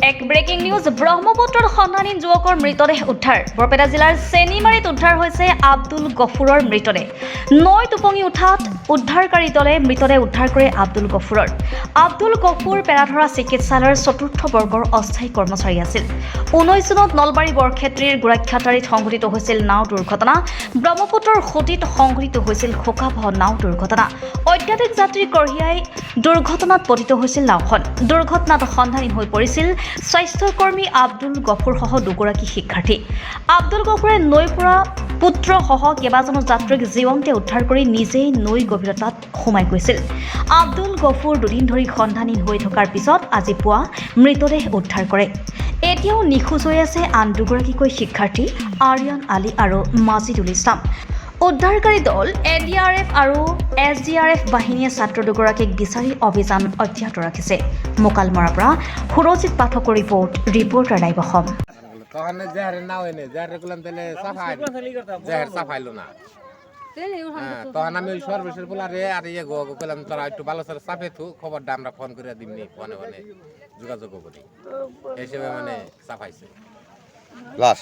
এক breaking news ব্ৰহ্মপুত্ৰত সন্ধানহীন যুৱকৰ মৃতদেহ উদ্ধাৰ বৰপেটা জিলাৰ চেনিমাৰীত উদ্ধাৰ হৈছে আব্দুল গফুৰৰ মৃতদেহ নৈত উপঙি উঠাত উদ্ধাৰকাৰী দলে মৃতদেহ উদ্ধাৰ কৰে আব্দুল গফুৰ পেৰাধৰা চিকিৎসালয়ৰ চতুৰ্থ বৰ্গৰ অস্থায়ী কৰ্মচাৰী আছিল 19 জুনত নলবাৰী বৰক্ষেত্ৰীৰ গোৰাখ্যাতাৰীত সংঘটিত হৈছিল নাও দুৰ্ঘটনা ব্ৰহ্মপুত্ৰৰ খুঁটিত সংঘটিত হৈছিল শোকাবহ নাও দুৰ্ঘটনা অত্যাধিক যাত্ৰী কঢ়িয়াই দুৰ্ঘটনাত পতিত হৈছিল নাওখন দুৰ্ঘটনাত সন্ধানহীন হৈ পৰিছিল স্বাস্থ্যকৰ্মী আব্দুল গফুৰ সহ দুগৰাকী শিক্ষাৰ্থী আব্দুল গফুৰে নৈ পৰা পুত্ৰ সহ কেইবাজনো যাত্ৰীক জীৱন্তে উদ্ধাৰ কৰি নিজেই নৈ গভীৰতাত সোমাই গৈছিল আব্দুল গফুৰ দুদিন ধৰি সন্ধানহীন হৈ থকাৰ পিছত আজি পুৱা মৃতদেহ উদ্ধাৰ কৰে এতিয়াও নিখোজ হৈ আছে আন দুগৰাকীকৈ শিক্ষাৰ্থী আৰিয়ান আলী আৰু মাজিদুল ইছলাম উদ্ধাৰকাৰী দল এনডিআৰএফ আৰু এছডিআৰএফ বাহিনীয়ে ছাত্ৰ দুগৰাকীক বিচাৰি অভিযান অব্যাহত ৰাখিছে মোকালমৰাৰ পৰা সুৰজিত পাঠকৰ ৰিপৰ্টাৰ লাইভ অসম তখন জেহারে না হয়নি জেহারে করলাম তাহলে জেহার সাফাইলো না তখন আমি ওই সর্বশেষ বলারে আর ইয়ে গো করলাম তোরা একটু ভালো করে সাফে থু খবরটা আমরা ফোন করে দিমনি ফোনে ফোনে যোগাযোগ করি এই হিসেবে মানে সাফাইছে লাশ